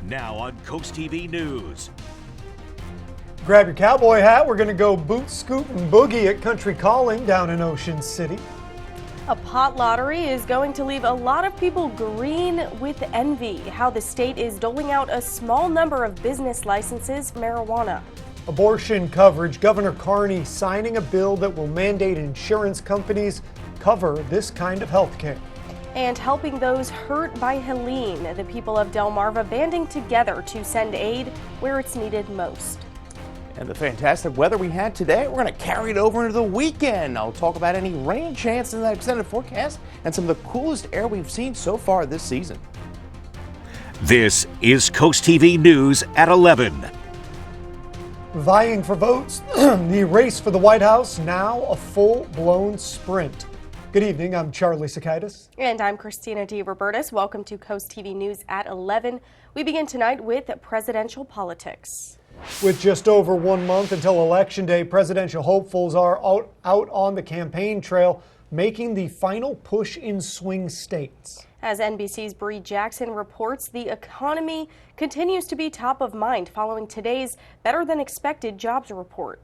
Now on CoastTV News. Grab your cowboy hat. We're going to go boot, scoot, and boogie at Country Calling down in Ocean City. A pot lottery is going to leave a lot of people green with envy. How the state is doling out a small number of business licenses for marijuana. Abortion coverage. Governor Carney signing a bill that will mandate insurance companies cover this kind of health care. And helping those hurt by Helene. The people of Delmarva banding together to send aid where it's needed most. And the fantastic weather we had today, we're going to carry it over into the weekend. I'll talk about any rain chances in that extended forecast and some of the coolest air we've seen so far this season. This is CoastTV News at 11. Vying for votes, the race for the White House now a full-blown sprint. Good evening, I'm Charlie Sakaitis. And I'm Christina D. Robertus. Welcome to CoastTV News at 11. We begin tonight with presidential politics. With just over 1 month until Election Day, presidential hopefuls are out on the campaign trail, making the final push in swing states. As NBC's Bree Jackson reports, the economy continues to be top of mind following today's better-than-expected jobs report.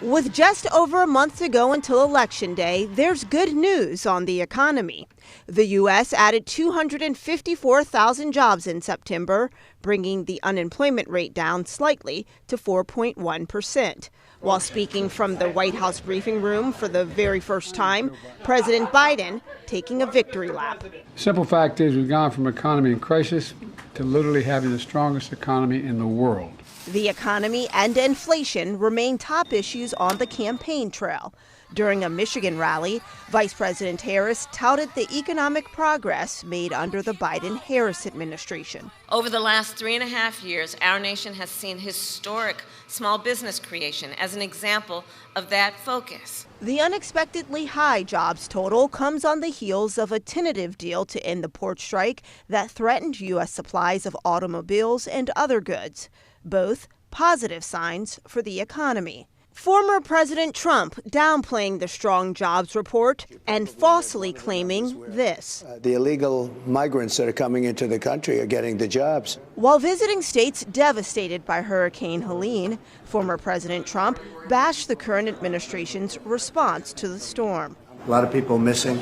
With just over a month to go until Election Day, there's good news on the economy. The U.S. added 254,000 jobs in September, bringing the unemployment rate down slightly to 4.1%. While speaking from the White House briefing room for the very first time, President Biden taking a victory lap. Simple fact is we've gone from economy in crisis to literally having the strongest economy in the world. The economy and inflation remain top issues on the campaign trail. During a Michigan rally, Vice President Harris touted the economic progress made under the Biden-Harris administration. Over the last 3.5 years, our nation has seen historic small business creation as an example of that focus. The unexpectedly high jobs total comes on the heels of a tentative deal to end the port strike that threatened U.S. supplies of automobiles and other goods. Both positive signs for the economy. Former President Trump downplaying the strong jobs report and falsely claiming this. The illegal migrants that are coming into the country are getting the jobs. While visiting states devastated by Hurricane Helene, former President Trump bashed the current administration's response to the storm. A lot of people missing.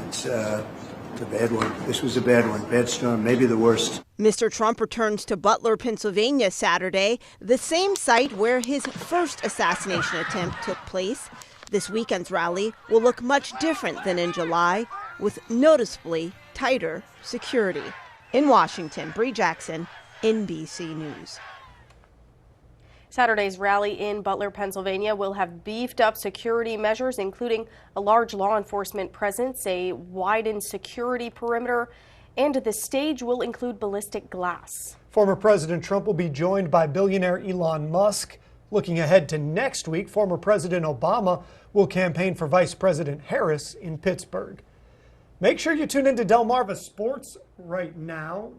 It's a bad one. This was a bad one. Bad storm, maybe the worst. Mr. Trump returns to Butler, Pennsylvania Saturday, the same site where his first assassination attempt took place. This weekend's rally will look much different than in July, with noticeably tighter security. In Washington, Bree Jackson, NBC News. Saturday's rally in Butler, Pennsylvania will have beefed up security measures, including a large law enforcement presence, a widened security perimeter, and the stage will include ballistic glass. Former President Trump will be joined by billionaire Elon Musk. Looking ahead to next week, former President Obama will campaign for Vice President Harris in Pittsburgh. Make sure you tune into Delmarva Sports right now.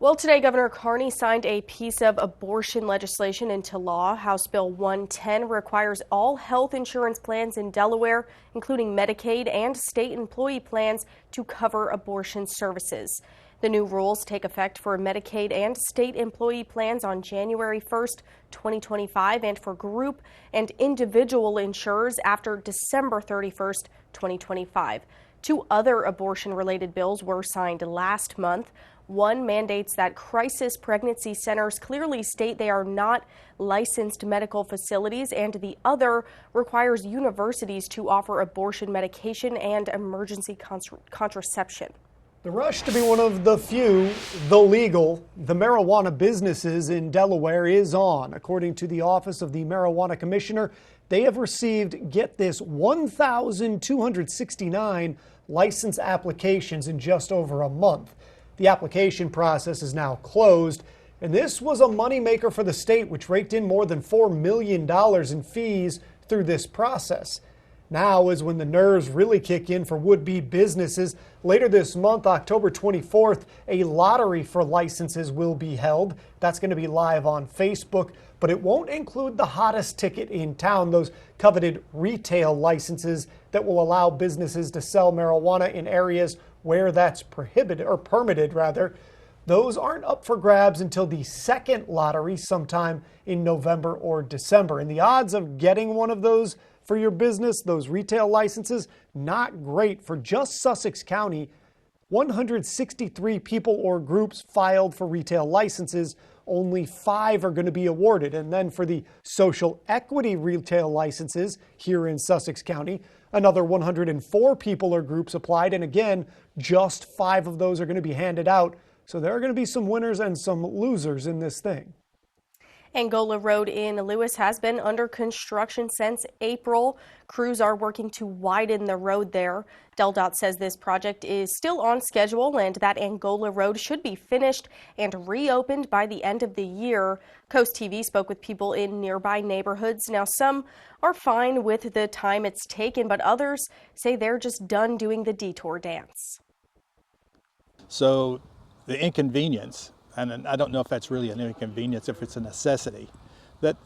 Well, today, Governor Carney signed a piece of abortion legislation into law. House Bill 110 requires all health insurance plans in Delaware, including Medicaid and state employee plans, to cover abortion services. The new rules take effect for Medicaid and state employee plans on January 1st, 2025, and for group and individual insurers after December 31st, 2025. Two other abortion-related bills were signed last month. One mandates that crisis pregnancy centers clearly state they are not licensed medical facilities, and the other requires universities to offer abortion medication and emergency contraception. The rush to be one of the few, the legal, the marijuana businesses in Delaware is on. According to the Office of the Marijuana Commissioner, they have received, get this, 1,269 license applications in just over a month. The application process is now closed, and this was a moneymaker for the state, which raked in more than $4 million in fees through this process. Now is when the nerves really kick in for would-be businesses. Later this month, October 24th, a lottery for licenses will be held. That's going to be live on Facebook, but it won't include the hottest ticket in town, those coveted retail licenses that will allow businesses to sell marijuana in areas where that's prohibited or permitted rather. Those aren't up for grabs until the second lottery sometime in November or December. And the odds of getting one of those for your business, those retail licenses, not great. For just Sussex County, 163 people or groups filed for retail licenses. Only 5 are going to be awarded. And then for the social equity retail licenses here in Sussex County, another 104 people or groups applied. And again, just 5 of those are going to be handed out. So there are going to be some winners and some losers in this thing. Angola Road in Lewis has been under construction since April. Crews are working to widen the road there. DelDOT says this project is still on schedule and that Angola Road should be finished and reopened by the end of the year. CoastTV spoke with people in nearby neighborhoods. Now, some are fine with the time it's taken, but others say they're just done doing the detour dance. So the inconvenience, and I don't know if that's really an inconvenience, if it's a necessity, that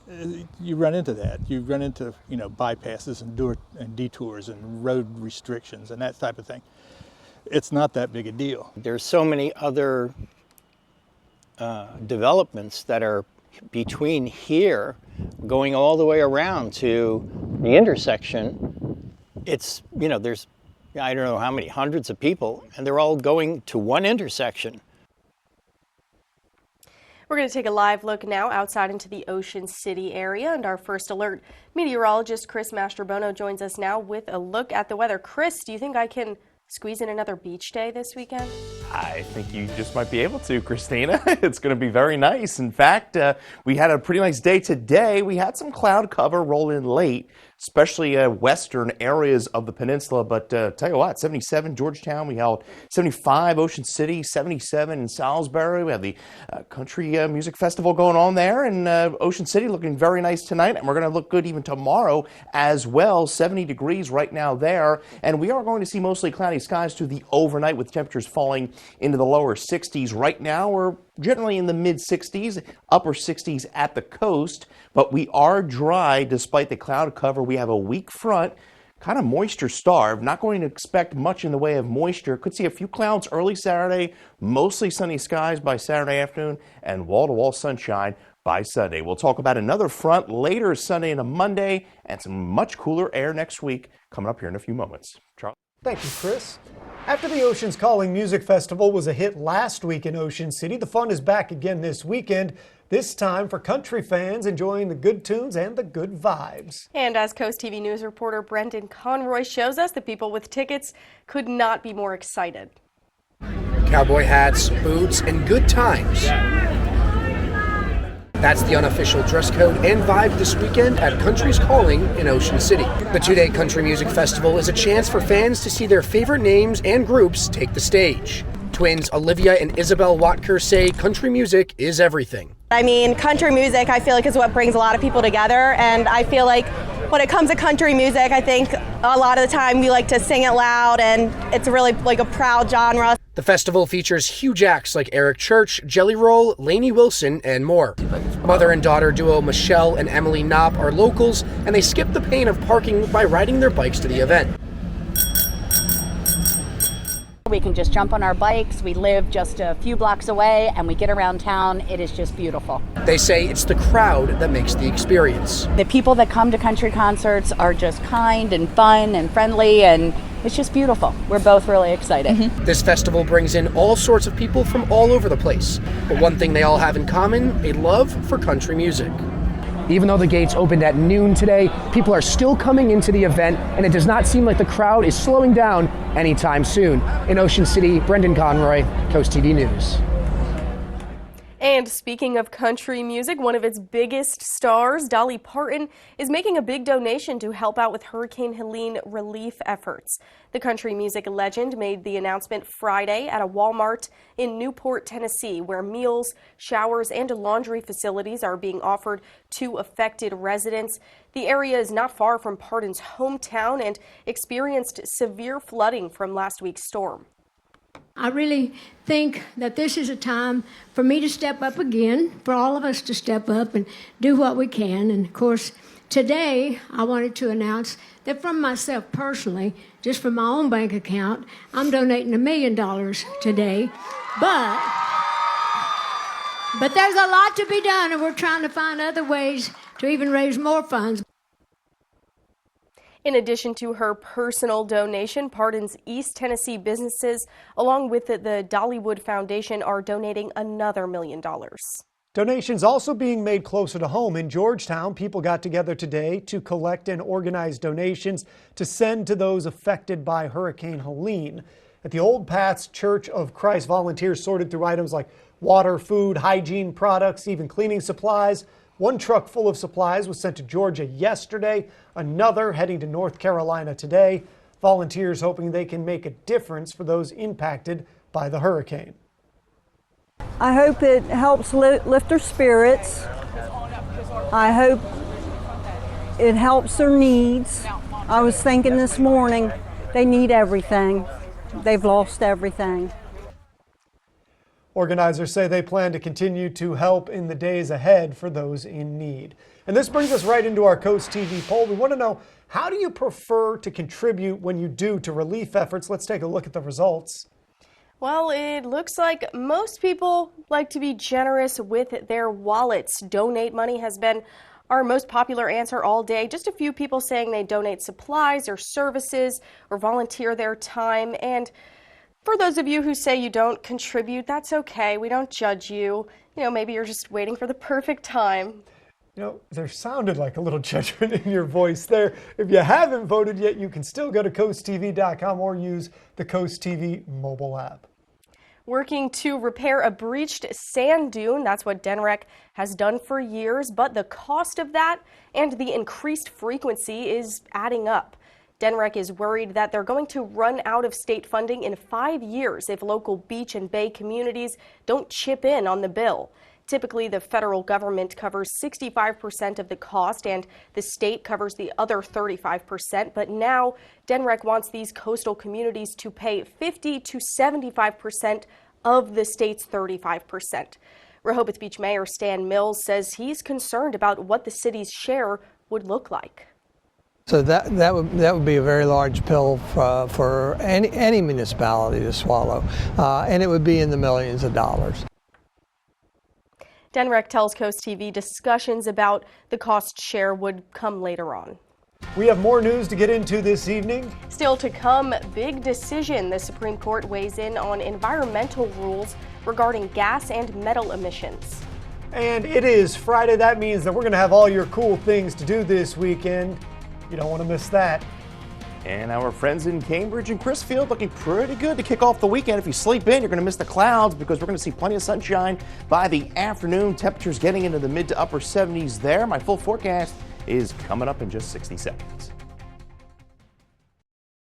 you run into that. You run into, bypasses and detours and road restrictions and that type of thing. It's not that big a deal. There's so many other developments that are between here, going all the way around to the intersection. It's, there's, I don't know how many, hundreds of people, and they're all going to one intersection. We're going to take a live look now outside into the Ocean City area, and our first alert meteorologist Chris Mastrobono joins us now with a look at the weather. Chris, do you think I can squeeze in another beach day this weekend? I think you just might be able to, Christina. It's going to be very nice. In fact, we had a pretty nice day today. We had some cloud cover roll in late, especially western areas of the peninsula. But tell you what, 77 Georgetown, we held 75 Ocean City, 77 in Salisbury. We have the Country Music Festival going on there, and Ocean City looking very nice tonight. And we're going to look good even tomorrow as well. 70 degrees right now there. And we are going to see mostly cloudy skies through the overnight with temperatures falling into the lower 60s. Right now, we're generally in the mid 60s, upper 60s at the coast, but we are dry despite the cloud cover. We have a weak front, kind of moisture starved. Not going to expect much in the way of moisture. Could see a few clouds early Saturday, mostly sunny skies by Saturday afternoon, and wall-to-wall sunshine by Sunday. We'll talk about another front later Sunday and a Monday, and some much cooler air next week coming up here in a few moments. Charles? Thank you, Chris. After the Oceans Calling Music Festival was a hit last week in Ocean City, the fun is back again this weekend, this time for country fans enjoying the good tunes and the good vibes. And as Coast TV News reporter Brendan Conroy shows us, the people with tickets could not be more excited. Cowboy hats, boots, and good times. That's the unofficial dress code and vibe this weekend at Country's Calling in Ocean City. The 2-day Country Music Festival is a chance for fans to see their favorite names and groups take the stage. Twins Olivia and Isabel Watker say country music is everything. I mean, country music, I feel like, is what brings a lot of people together, and I feel like when it comes to country music, I think a lot of the time we like to sing it loud, and it's really like a proud genre. The festival features huge acts like Eric Church, Jelly Roll, Lainey Wilson, and more. Mother and daughter duo Michelle and Emily Knopp are locals, and they skip the pain of parking by riding their bikes to the event. We can just jump on our bikes. We live just a few blocks away and we get around town. It is just beautiful. They say it's the crowd that makes the experience. The people that come to country concerts are just kind and fun and friendly, and it's just beautiful. We're both really excited. This festival brings in all sorts of people from all over the place. But one thing they all have in common, a love for country music. Even though the gates opened at noon today, people are still coming into the event, and it does not seem like the crowd is slowing down anytime soon. In Ocean City, Brendan Conroy, Coast TV News. And speaking of country music, one of its biggest stars, Dolly Parton, is making a big donation to help out with Hurricane Helene relief efforts. The country music legend made the announcement Friday at a Walmart in Newport, Tennessee, where meals, showers, and laundry facilities are being offered to affected residents. The area is not far from Parton's hometown and experienced severe flooding from last week's storm. I really think that this is a time for me to step up again, for all of us to step up and do what we can. And of course, Today, I wanted to announce that from myself personally, just from my own bank account, I'm donating $1 million today. But there's a lot to be done, and we're trying to find other ways to even raise more funds. In addition to her personal donation, Pardon's East Tennessee businesses, along with the Dollywood Foundation, are donating another $1 million. Donations also being made closer to home. In Georgetown, people got together today to collect and organize donations to send to those affected by Hurricane Helene. At the Old Paths Church of Christ, volunteers sorted through items like water, food, hygiene products, even cleaning supplies. One truck full of supplies was sent to Georgia yesterday, another heading to North Carolina today. Volunteers hoping they can make a difference for those impacted by the hurricane. I hope it helps lift their spirits. I hope it helps their needs. I was thinking this morning, they need everything. They've lost everything. Organizers say they plan to continue to help in the days ahead for those in need. And this brings us right into our Coast TV poll. We want to know, how do you prefer to contribute when you do to relief efforts? Let's take a look at the results. Well, it looks like most people like to be generous with their wallets. Donate money has been our most popular answer all day. Just a few people saying they donate supplies or services or volunteer their time. And for those of you who say you don't contribute, that's okay. We don't judge you. You know, maybe you're just waiting for the perfect time. You know, there sounded like a little judgment in your voice there. If you haven't voted yet, you can still go to CoastTV.com or use the Coast TV mobile app. Working to repair a breached sand dune, that's what DENREC has done for years, but the cost of that and the increased frequency is adding up. DENREC is worried that they're going to run out of state funding in 5 years if local beach and bay communities don't chip in on the bill. Typically, the federal government covers 65% of the cost and the state covers the other 35%. But now DENREC wants these coastal communities to pay 50 to 75% of the state's 35%. Rehoboth Beach Mayor Stan Mills says he's concerned about what the city's share would look like. So that would be a very large pill for any municipality to swallow, and it would be in the millions of dollars. DENREC tells Coast TV discussions about the cost share would come later on. We have more news to get into this evening. Still to come, big decision. The Supreme Court weighs in on environmental rules regarding gas and metal emissions. And it is Friday. That means that we're going to have all your cool things to do this weekend. You don't want to miss that. And our friends in Cambridge and Crisfield looking pretty good to kick off the weekend. If you sleep in, you're going to miss the clouds because we're going to see plenty of sunshine by the afternoon. Temperatures getting into the mid to upper 70s there. My full forecast is coming up in just 60 seconds.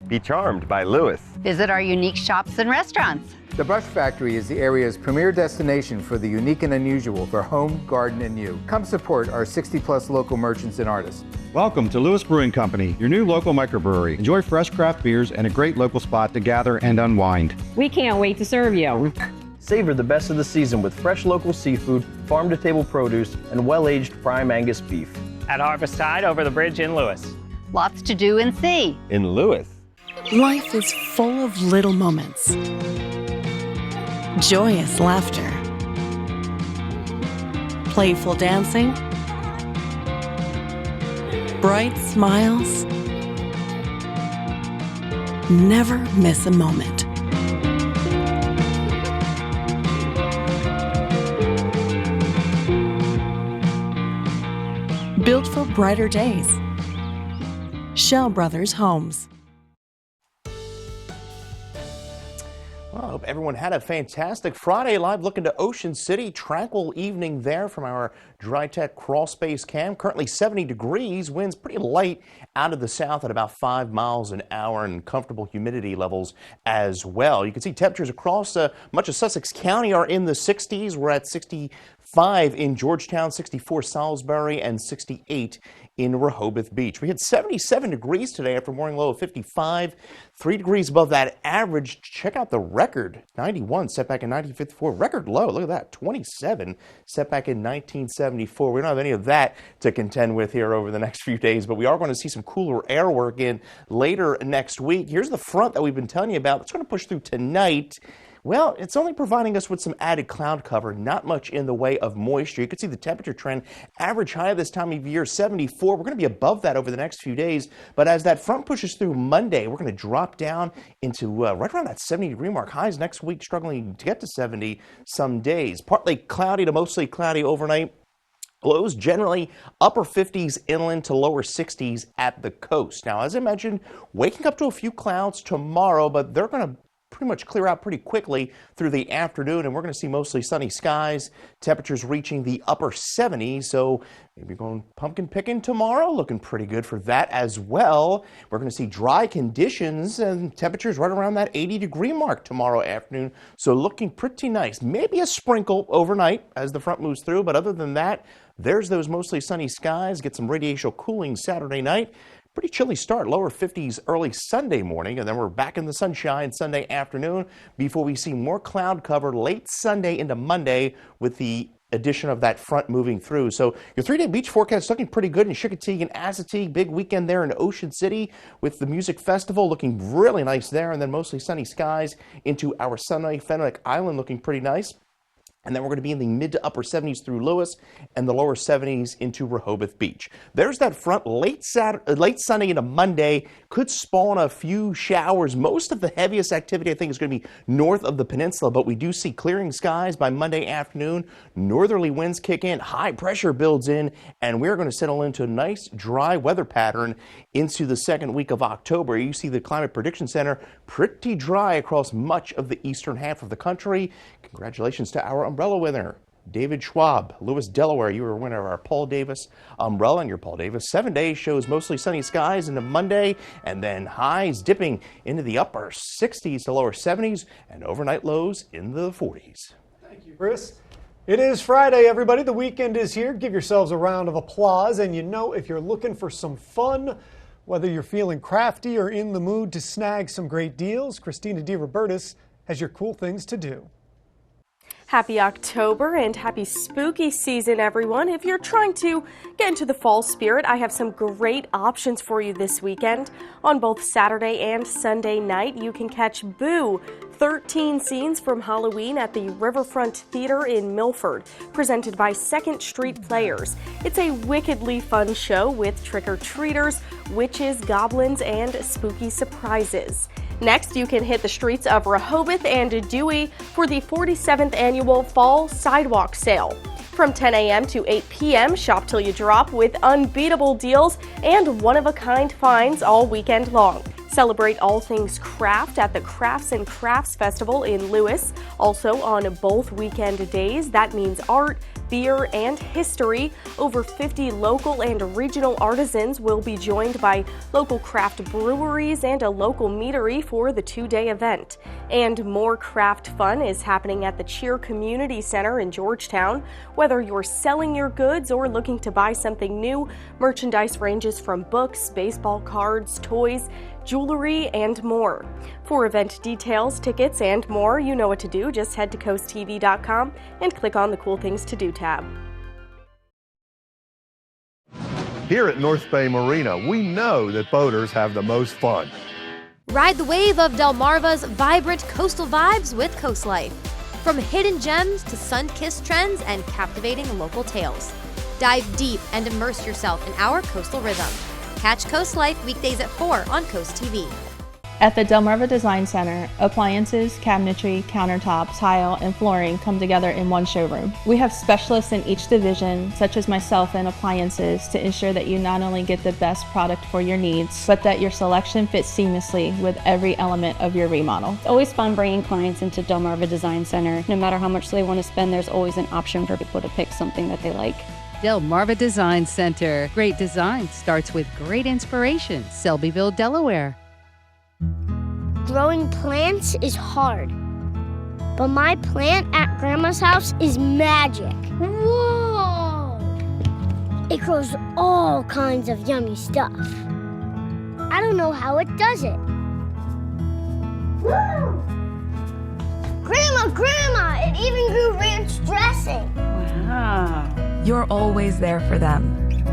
Be charmed by Lewis. Visit our unique shops and restaurants. The Brush Factory is the area's premier destination for the unique and unusual for home, garden, and you. Come support our 60-plus local merchants and artists. Welcome to Lewis Brewing Company, your new local microbrewery. Enjoy fresh craft beers and a great local spot to gather and unwind. We can't wait to serve you. Savor the best of the season with fresh local seafood, farm-to-table produce, and well-aged prime Angus beef. At Harvesttide over the bridge in Lewis. Lots to do and see. In Lewis. Life is full of little moments. Joyous laughter. Playful dancing. Bright smiles. Never miss a moment. Built for brighter days. Shell Brothers Homes. Well, I hope everyone had a fantastic Friday. Live looking to Ocean City. Tranquil evening there from our Dry Tech crawl space cam. Currently 70 degrees. Winds pretty light out of the south at about 5 miles an hour and comfortable humidity levels as well. You can see temperatures across much of Sussex County are in the 60s. We're at 65 in Georgetown, 64 Salisbury, and 68 in Rehoboth Beach. We had 77 degrees today after a morning low of 55. 3 degrees above that average. Check out the record, 91 set back in 1954. Record low, look at that, 27 set back in 1974. We don't have any of that to contend with here over the next few days, but we are going to see some cooler air work in later next week. Here's the front that we've been telling you about. It's going to push through tonight. Well, it's only providing us with some added cloud cover, not much in the way of moisture. You can see the temperature trend, average high this time of year, 74. We're going to be above that over the next few days. But as that front pushes through Monday, we're going to drop down into right around that 70-degree mark. Highs next week struggling to get to 70 some days. Partly cloudy to mostly cloudy overnight. Lows generally upper 50s inland to lower 60s at the coast. Now, as I mentioned, waking up to a few clouds tomorrow, but they're going to pretty much clear out pretty quickly through the afternoon, and we're going to see mostly sunny skies, temperatures reaching the upper 70s, so maybe going pumpkin picking tomorrow, looking pretty good for that as well. We're going to see dry conditions and temperatures right around that 80-degree mark tomorrow afternoon, so looking pretty nice. Maybe a sprinkle overnight as the front moves through, but other than that, there's those mostly sunny skies. Get some radiational cooling Saturday night. Pretty chilly start, lower 50s early Sunday morning, and then we're back in the sunshine Sunday afternoon before we see more cloud cover late Sunday into Monday with the addition of that front moving through. So your 3-day beach forecast looking pretty good in Chicotee and Assateague. Big weekend there in Ocean City with the music festival looking really nice there, and then mostly sunny skies into our sunny Fenwick Island looking pretty nice. And then we're going to be in the mid to upper 70s through Lewis and the lower 70s into Rehoboth Beach. There's that front late Sunday into Monday. Could spawn a few showers. Most of the heaviest activity, I think, is going to be north of the peninsula, but we do see clearing skies by Monday afternoon. Northerly winds kick in, high pressure builds in, and we're going to settle into a nice dry weather pattern into the second week of October. You see the Climate Prediction Center pretty dry across much of the eastern half of the country. Congratulations to our umbrella winner, David Schwab, Lewis, Delaware. You were a winner of our Paul Davis umbrella, and your Paul Davis 7 days shows mostly sunny skies into Monday, and then highs dipping into the upper 60s to lower 70s, and overnight lows in the 40s. Thank you, Chris. It is Friday, everybody. The weekend is here. Give yourselves a round of applause. And you know, if you're looking for some fun, whether you're feeling crafty or in the mood to snag some great deals, Christina DeRobertis has your cool things to do. Happy October and happy spooky season, everyone. If you're trying to get into the fall spirit, I have some great options for you this weekend. On both Saturday and Sunday night, you can catch Boo, 13 Scenes from Halloween at the Riverfront Theater in Milford, presented by Second Street Players. It's a wickedly fun show with trick-or-treaters, witches, goblins, and spooky surprises. Next, you can hit the streets of Rehoboth and Dewey for the 47th annual Fall Sidewalk Sale. From 10 a.m. to 8 p.m., shop till you drop with unbeatable deals and one-of-a-kind finds all weekend long. Celebrate all things craft at the Crafts and Crafts Festival in Lewis. Also on both weekend days, that means art, beer, and history. Over 50 local and regional artisans will be joined by local craft breweries and a local meadery for the 2-day event. And more craft fun is happening at the Cheer Community Center in Georgetown. Whether you're selling your goods or looking to buy something new, merchandise ranges from books, baseball cards, toys, jewelry, and more. For event details, tickets, and more, you know what to do. Just head to CoastTV.com and click on the Cool Things to Do tab. Here at North Bay Marina, we know that boaters have the most fun. Ride the wave of Delmarva's vibrant coastal vibes with Coast Life. From hidden gems to sun-kissed trends and captivating local tales. Dive deep and immerse yourself in our coastal rhythm. Catch Coast Life weekdays at 4 on Coast TV. At the Delmarva Design Center, appliances, cabinetry, countertops, tile, and flooring come together in one showroom. We have specialists in each division, such as myself in appliances, to ensure that you not only get the best product for your needs, but that your selection fits seamlessly with every element of your remodel. It's always fun bringing clients into Delmarva Design Center. No matter how much they want to spend, there's always an option for people to pick something that they like. Delmarva Design Center. Great design starts with great inspiration. Selbyville, Delaware. Growing plants is hard, but my plant at Grandma's house is magic. Whoa! It grows all kinds of yummy stuff. I don't know how it does it, Grandma, it even grew ranch dressing. Wow. You're always there for them,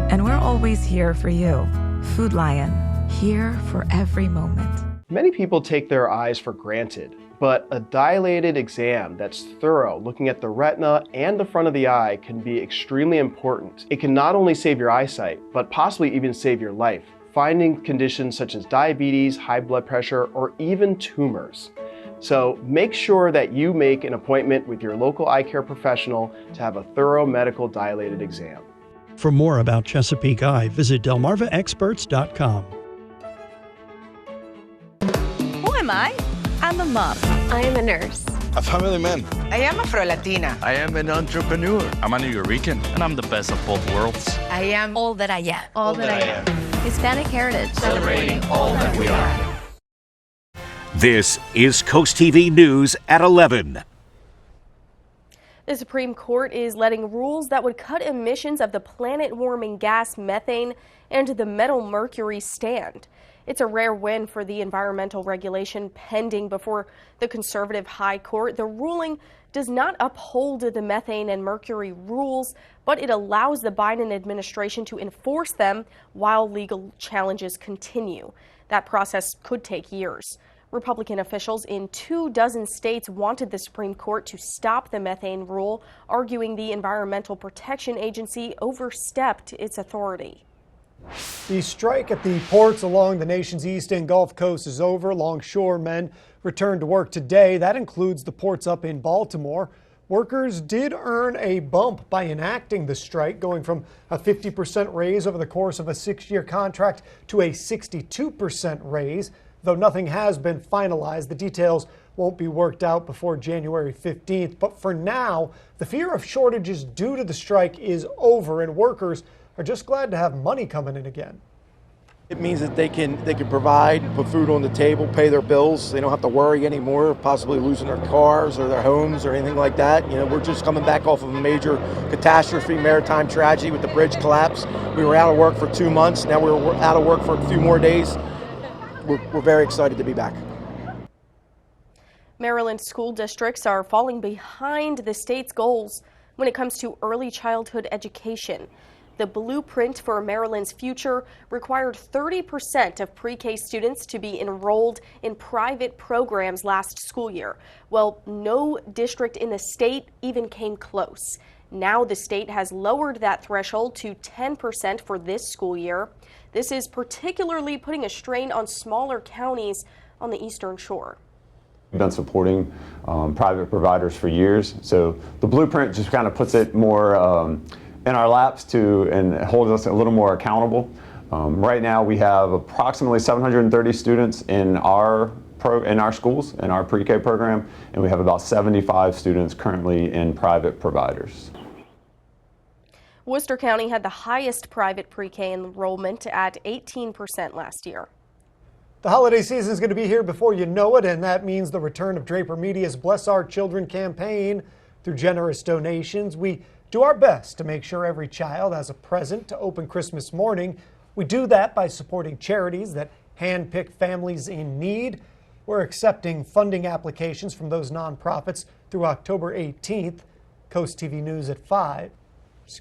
and we're always here for you. Food Lion, here for every moment. Many people take their eyes for granted, but a dilated exam that's thorough, looking at the retina and the front of the eye, can be extremely important. It can not only save your eyesight, but possibly even save your life, finding conditions such as diabetes, high blood pressure, or even tumors. So make sure that you make an appointment with your local eye care professional to have a thorough medical dilated exam. For more about Chesapeake Eye, visit delmarvaexperts.com. Who am I? I'm a mom. I am a nurse. A family man. I am Afro-Latina. I am an entrepreneur. I'm a New Yorican. And I'm the best of both worlds. I am all that I am. All that I am. Hispanic heritage. Celebrating all that we are. This is CoastTV News at 11. The Supreme Court is letting rules that would cut emissions of the planet-warming gas methane and the metal mercury stand. It's a rare win for the environmental regulation pending before the conservative High Court. The ruling does not uphold the methane and mercury rules, but it allows the Biden administration to enforce them while legal challenges continue. That process could take years. Republican officials in 24 states wanted the Supreme Court to stop the methane rule, arguing the Environmental Protection Agency overstepped its authority. The strike at the ports along the nation's east and Gulf Coast is over. Longshoremen returned to work today. That includes the ports up in Baltimore. Workers did earn a bump by enacting the strike, going from a 50% raise over the course of a 6-year contract to a 62% raise. Though nothing has been finalized, the details won't be worked out before January 15th. But for now, the fear of shortages due to the strike is over, and workers are just glad to have money coming in again. It means that they can provide, put food on the table, pay their bills. They don't have to worry anymore of possibly losing their cars or their homes or anything like that. You know, we're just coming back off of a major catastrophe, maritime tragedy with the bridge collapse. We were out of work for 2 months. Now we're out of work for a few more days. We're very excited to be back. Maryland school districts are falling behind the state's goals when it comes to early childhood education. The blueprint for Maryland's future required 30% of pre-K students to be enrolled in private programs last school year. Well, no district in the state even came close. Now the state has lowered that threshold to 10% for this school year. This is particularly putting a strain on smaller counties on the Eastern Shore. We've been supporting private providers for years, so the blueprint just kind of puts it more in our laps and holds us a little more accountable. Right now we have approximately 730 students in our schools, in our pre-K program, and we have about 75 students currently in private providers. Worcester County had the highest private pre-K enrollment at 18% last year. The holiday season is going to be here before you know it, and that means the return of Draper Media's Bless Our Children campaign. Through generous donations, we do our best to make sure every child has a present to open Christmas morning. We do that by supporting charities that handpick families in need. We're accepting funding applications from those nonprofits through October 18th. CoastTV News at 5.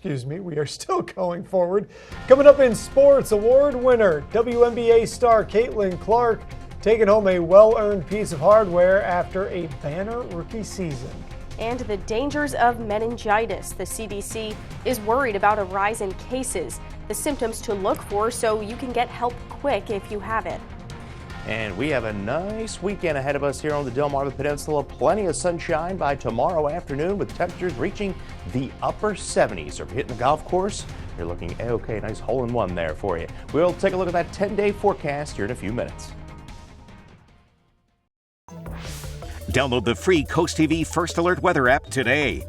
We are still going forward. Coming up in sports, award winner WNBA star Caitlin Clark taking home a well-earned piece of hardware after a banner rookie season. And the dangers of meningitis. The CDC is worried about a rise in cases, the symptoms to look for so you can get help quick if you have it. And we have a nice weekend ahead of us here on the Delmarva Peninsula. Plenty of sunshine by tomorrow afternoon with temperatures reaching the upper 70s. So if you're hitting the golf course, you're looking okay. Nice hole-in-one there for you. We'll take a look at that 10-day forecast here in a few minutes. Download the free CoastTV First Alert weather app today.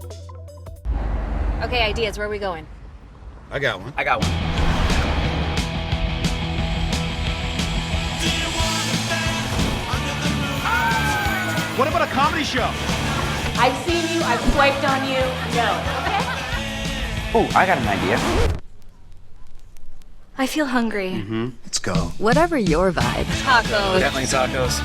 Okay, ideas. Where are we going? I got one. What about a comedy show? I've seen you. I've swiped on you. No. Oh, I got an idea. I feel hungry. Let's go. Whatever your vibe. Tacos. Definitely tacos.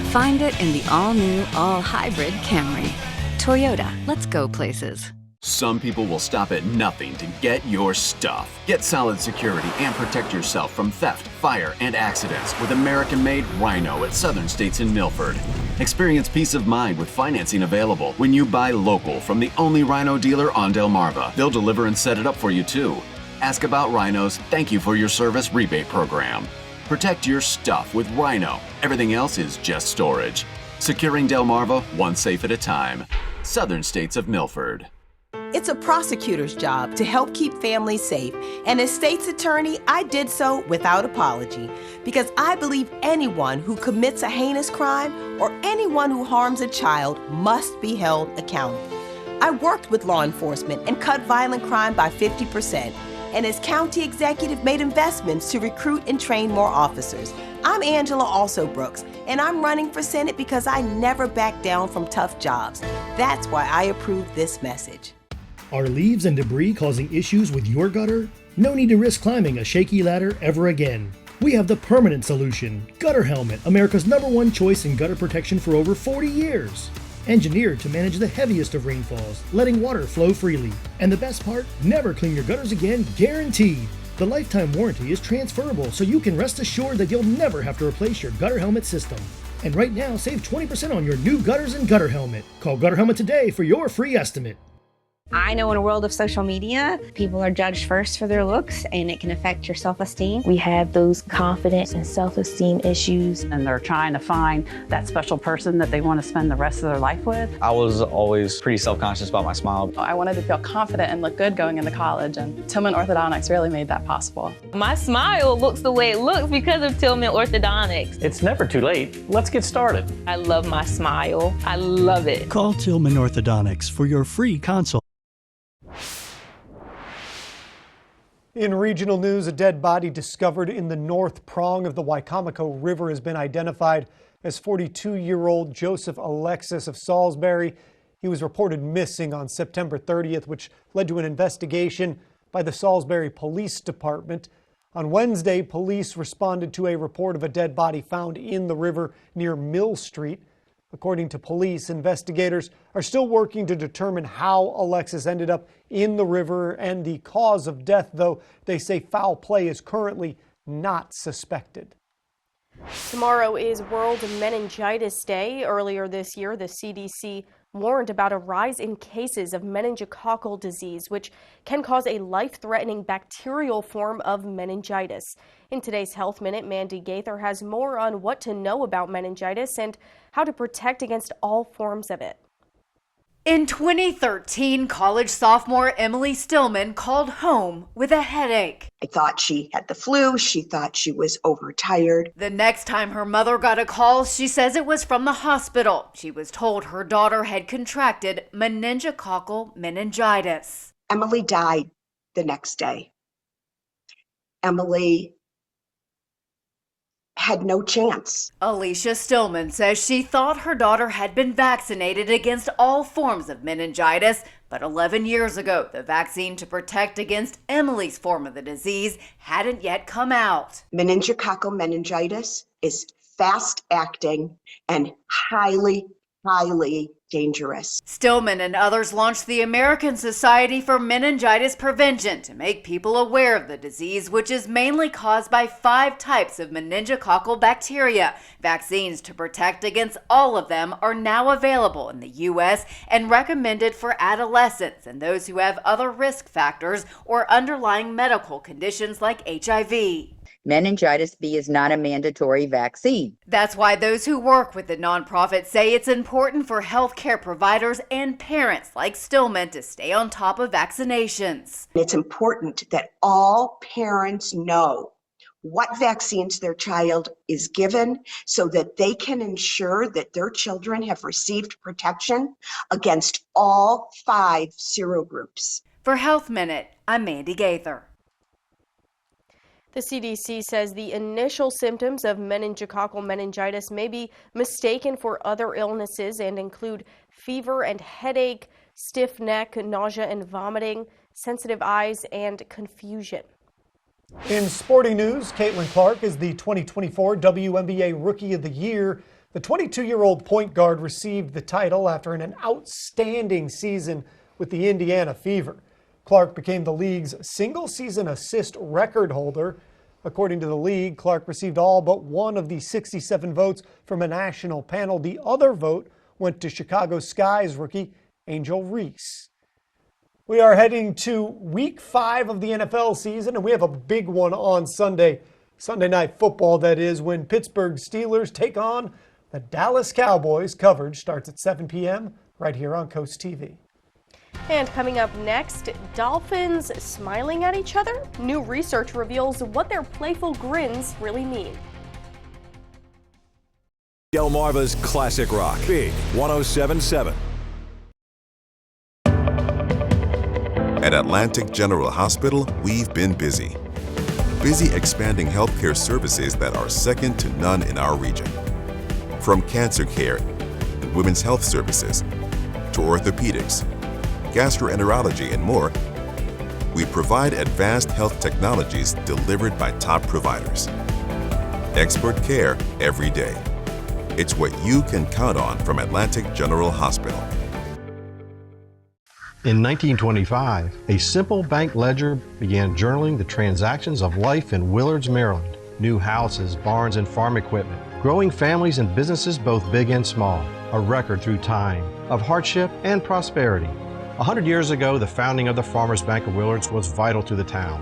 Find it in the all-new, all-hybrid Camry. Toyota, let's go places. Some people will stop at nothing to get your stuff. Get solid security and protect yourself from theft, fire, and accidents with American-made Rhino at Southern States in Milford. Experience peace of mind with financing available when you buy local from the only Rhino dealer on Delmarva. They'll deliver and set it up for you too. Ask about Rhino's Thank You for Your Service rebate program. Protect your stuff with Rhino. Everything else is just storage. Securing Delmarva one safe at a time. Southern States of Milford. It's a prosecutor's job to help keep families safe, and as state's attorney, I did so without apology, because I believe anyone who commits a heinous crime or anyone who harms a child must be held accountable. I worked with law enforcement and cut violent crime by 50%, and as county executive made investments to recruit and train more officers. I'm Angela Also Brooks, and I'm running for Senate because I never back down from tough jobs. That's why I approve this message. Are leaves and debris causing issues with your gutter? No need to risk climbing a shaky ladder ever again. We have the permanent solution. Gutter Helmet, America's #1 choice in gutter protection for over 40 years. Engineered to manage the heaviest of rainfalls, letting water flow freely. And the best part, never clean your gutters again, guaranteed. The lifetime warranty is transferable, so you can rest assured that you'll never have to replace your gutter helmet system. And right now, save 20% on your new gutters and Gutter Helmet. Call Gutter Helmet today for your free estimate. I know in a world of social media, people are judged first for their looks, and it can affect your self-esteem. We have those confidence and self-esteem issues. And they're trying to find that special person that they want to spend the rest of their life with. I was always pretty self-conscious about my smile. I wanted to feel confident and look good going into college, and Tillman Orthodontics really made that possible. My smile looks the way it looks because of Tillman Orthodontics. It's never too late. Let's get started. I love my smile. I love it. Call Tillman Orthodontics for your free consult. In regional news, a dead body discovered in the north prong of the Wicomico River has been identified as 42-year-old Joseph Alexis of Salisbury. He was reported missing on September 30th, which led to an investigation by the Salisbury Police Department. On Wednesday, police responded to a report of a dead body found in the river near Mill Street. According to police, investigators are still working to determine how Alexis ended up in the river and the cause of death, though they say foul play is currently not suspected. Tomorrow is World Meningitis Day. Earlier this year, the CDC warned about a rise in cases of meningococcal disease, which can cause a life-threatening bacterial form of meningitis. In today's Health Minute, Mandy Gaither has more on what to know about meningitis and how to protect against all forms of it. In 2013, college sophomore Emily Stillman called home with a headache. I thought she had the flu. She thought she was overtired. The next time her mother got a call, she says it was from the hospital. She was told her daughter had contracted meningococcal meningitis. Emily died the next day. Emily had no chance. Alicia Stillman says she thought her daughter had been vaccinated against all forms of meningitis, but 11 years ago, the vaccine to protect against Emily's form of the disease hadn't yet come out. Meningococcal meningitis is fast-acting and highly dangerous. Stillman and others launched the American Society for Meningitis Prevention to make people aware of the disease, which is mainly caused by 5 types of meningococcal bacteria. Vaccines to protect against all of them are now available in the U.S. and recommended for adolescents and those who have other risk factors or underlying medical conditions like HIV. Meningitis B is not a mandatory vaccine. That's why those who work with the nonprofit say it's important for healthcare providers and parents like Stillman to stay on top of vaccinations. It's important that all parents know what vaccines their child is given so that they can ensure that their children have received protection against all 5 serogroups. For Health Minute, I'm Mandy Gaither. The CDC says the initial symptoms of meningococcal meningitis may be mistaken for other illnesses and include fever and headache, stiff neck, nausea and vomiting, sensitive eyes, and confusion. In sporting news, Caitlin Clark is the 2024 WNBA Rookie of the Year. The 22-year-old point guard received the title after an outstanding season with the Indiana Fever. Clark became the league's single-season assist record holder. According to the league, Clark received all but one of the 67 votes from a national panel. The other vote went to Chicago Sky's rookie Angel Reese. We are heading to week 5 of the NFL season, and we have a big one on Sunday. Sunday Night Football, that is, when Pittsburgh Steelers take on the Dallas Cowboys. Coverage starts at 7 p.m. right here on CoastTV. And coming up next, dolphins smiling at each other? New research reveals what their playful grins really mean. Delmarva's Classic Rock, Big 107.7. At Atlantic General Hospital, we've been busy. Busy expanding healthcare services that are second to none in our region. From cancer care and women's health services to orthopedics, gastroenterology, and more, we provide advanced health technologies delivered by top providers. Expert care every day. It's what you can count on from Atlantic General Hospital. In 1925, a simple bank ledger began journaling the transactions of life in Willards, Maryland. New houses, barns, and farm equipment. Growing families and businesses both big and small. A record through time of hardship and prosperity. 100 years ago, the founding of the Farmers Bank of Willards was vital to the town.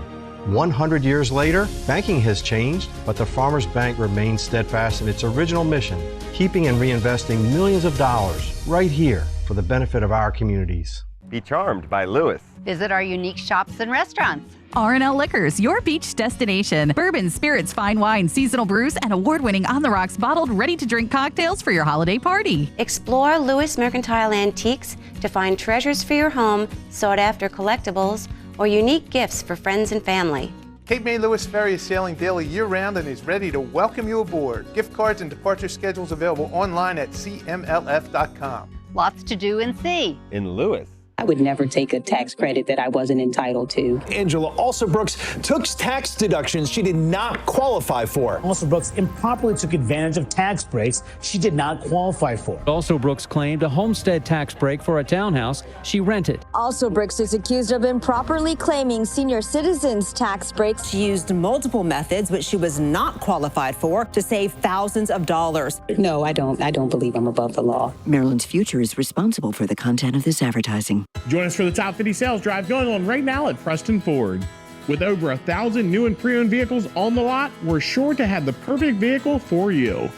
100 years later, banking has changed, but the Farmers Bank remains steadfast in its original mission, keeping and reinvesting millions of dollars right here for the benefit of our communities. Be charmed by Lewis. Visit our unique shops and restaurants. R&L Liquors, your beach destination. Bourbon, spirits, fine wine, seasonal brews, and award-winning on-the-rocks bottled ready-to-drink cocktails for your holiday party. Explore Lewis Mercantile Antiques to find treasures for your home, sought-after collectibles, or unique gifts for friends and family. Cape May Lewis Ferry is sailing daily year-round and is ready to welcome you aboard. Gift cards and departure schedules available online at cmlf.com. Lots to do and see. In Lewis. I would never take a tax credit that I wasn't entitled to. Angela Alsobrooks took tax deductions she did not qualify for. Alsobrooks improperly took advantage of tax breaks she did not qualify for. Alsobrooks claimed a homestead tax break for a townhouse she rented. Alsobrooks is accused of improperly claiming senior citizens tax breaks. She used multiple methods, which she was not qualified for, to save thousands of dollars. No, I don't believe I'm above the law. Maryland's Future is responsible for the content of this advertising. Join us for the Top 50 sales drive going on right now at Preston Ford. With over 1,000 new and pre-owned vehicles on the lot, we're sure to have the perfect vehicle for you.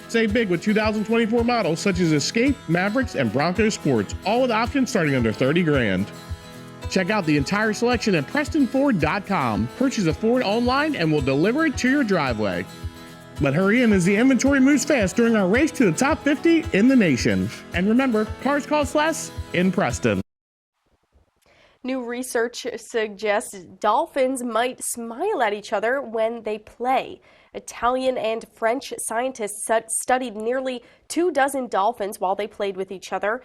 Save big with 2024 models such as Escape, Mavericks, and Bronco Sports, all with options starting under $30,000. Check out the entire selection at PrestonFord.com. Purchase a Ford online and we'll deliver it to your driveway. But hurry in as the inventory moves fast during our race to the top 50 in the nation. And remember, cars cost less in Preston. New research suggests dolphins might smile at each other when they play. Italian and French scientists studied nearly 24 dolphins while they played with each other,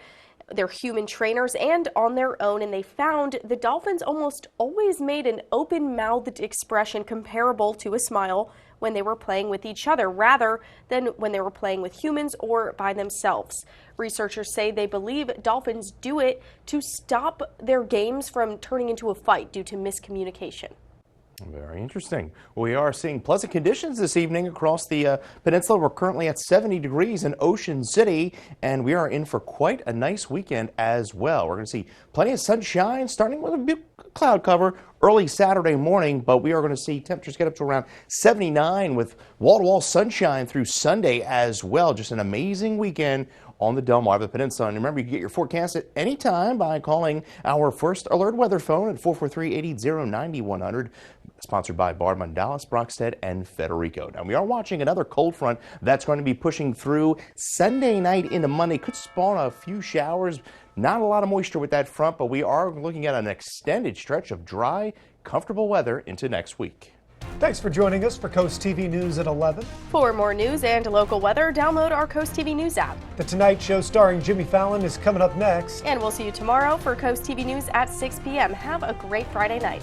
their human trainers, and on their own, and they found the dolphins almost always made an open-mouthed expression comparable to a smile when they were playing with each other, rather than when they were playing with humans or by themselves. Researchers say they believe dolphins do it to stop their games from turning into a fight due to miscommunication. Very interesting. We are seeing pleasant conditions this evening across the peninsula. We're currently at 70 degrees in Ocean City, and we are in for quite a nice weekend as well. We're going to see plenty of sunshine, starting with a big cloud cover early Saturday morning, but we are going to see temperatures get up to around 79 with wall-to-wall sunshine through Sunday as well. Just an amazing weekend on the Delmarva Peninsula. And remember, you can get your forecast at any time by calling our First Alert weather phone at 443-880-9100. Sponsored by Bardman, Dallas, Brockstead, and Federico. Now, we are watching another cold front that's going to be pushing through Sunday night into Monday. Could spawn a few showers. Not a lot of moisture with that front, but we are looking at an extended stretch of dry, comfortable weather into next week. Thanks for joining us for Coast TV News at 11. For more news and local weather, download our Coast TV News app. The Tonight Show starring Jimmy Fallon is coming up next. And we'll see you tomorrow for Coast TV News at 6 p.m. Have a great Friday night.